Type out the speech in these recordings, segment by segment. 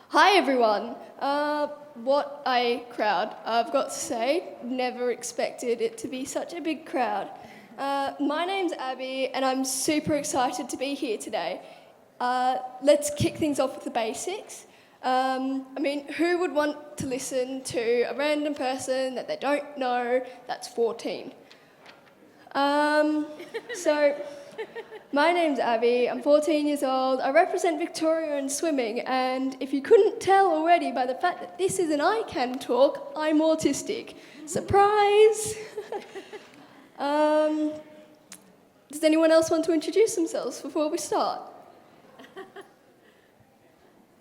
Hi everyone. What a crowd. I've got to say, never expected it to be such a big crowd. My name's Abby and I'm super excited to be here today. Let's kick things off with the basics. Who would want to listen to a random person that they don't know that's 14? So, my name's Abby, I'm 14 years old, I represent Victoria in swimming, and if you couldn't tell already by the fact that this is an I Can talk, I'm autistic. Surprise! Does anyone else want to introduce themselves before we start?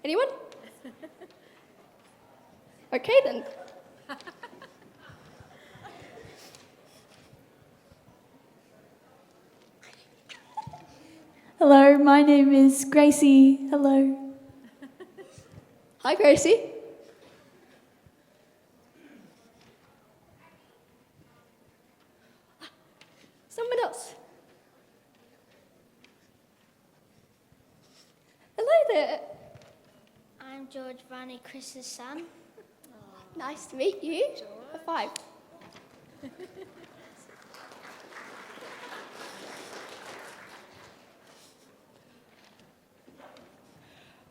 Anyone? Okay then. Hello, my name is Gracie. Hello. Hi Gracie. Someone else. Hello there. I'm George Varney, Chris's son. Nice to meet you. A 5.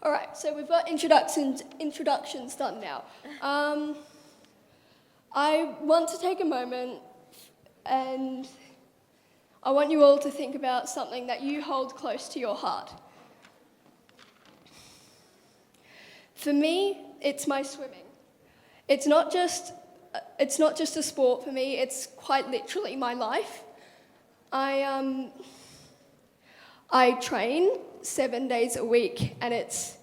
All right, so we've got introductions done now. I want to take a moment and I want you all to think about something that you hold close to your heart. For me, it's my swimming. It's not just a sport for me, it's quite literally my life. I train 7 days a week and it's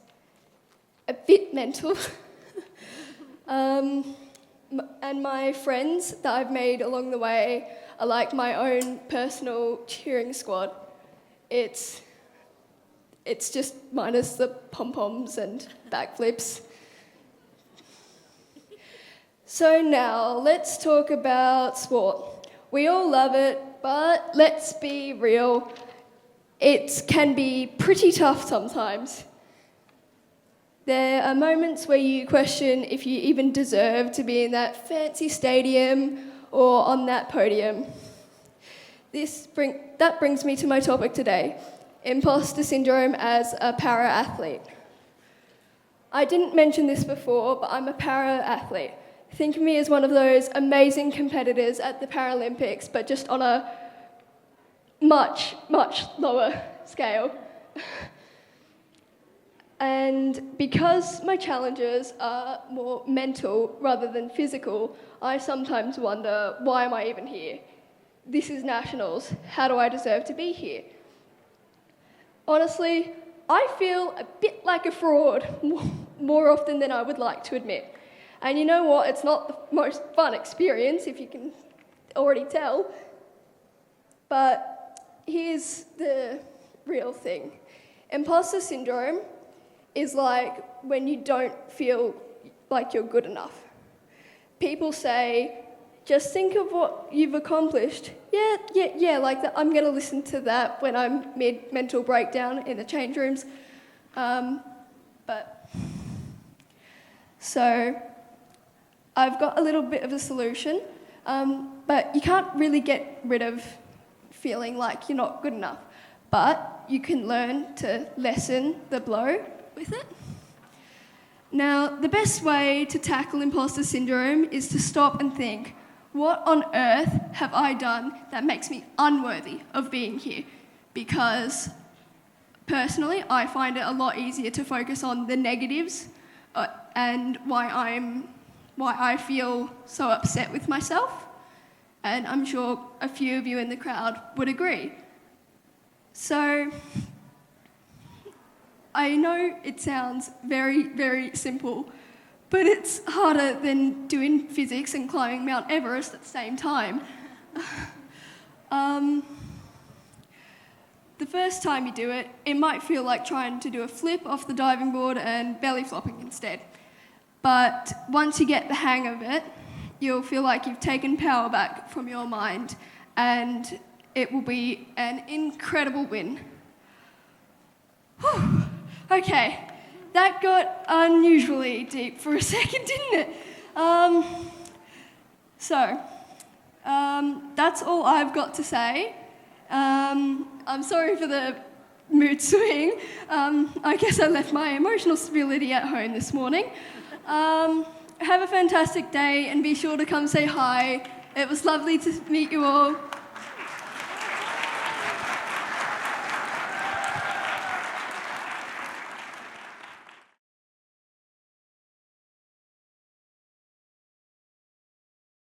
a bit mental. And my friends that I've made along the way are like my own personal cheering squad. It's just minus the pom-poms and backflips. So now, let's talk about sport. We all love it, but let's be real. It can be pretty tough sometimes. There are moments where you question if you even deserve to be in that fancy stadium or on that podium. That brings me to my topic today, imposter syndrome as a para-athlete. I didn't mention this before, but I'm a para-athlete. Think of me as one of those amazing competitors at the Paralympics, but just on a much, much lower scale. And because my challenges are more mental rather than physical, I sometimes wonder, why am I even here? This is nationals. How do I deserve to be here? Honestly, I feel a bit like a fraud more often than I would like to admit. And you know what? It's not the most fun experience, if you can already tell. But here's the real thing. Imposter syndrome is like when you don't feel like you're good enough. People say, just think of what you've accomplished. Yeah, like that. I'm going to listen to that when I'm mid-mental breakdown in the change rooms. So I've got a little bit of a solution, but you can't really get rid of feeling like you're not good enough. But you can learn to lessen the blow with it. Now, the best way to tackle imposter syndrome is to stop and think, what on earth have I done that makes me unworthy of being here? Because personally, I find it a lot easier to focus on the negatives and why I feel so upset with myself. And I'm sure a few of you in the crowd would agree. So, I know it sounds very, very simple, but it's harder than doing physics and climbing Mount Everest at the same time. The first time you do it, it might feel like trying to do a flip off the diving board and belly flopping instead. But once you get the hang of it, you'll feel like you've taken power back from your mind and it will be an incredible win. Whew. Okay, that got unusually deep for a second, didn't it? That's all I've got to say. I'm sorry for the mood swing. I guess I left my emotional stability at home this morning. Have a fantastic day and be sure to come say hi. It was lovely to meet you all.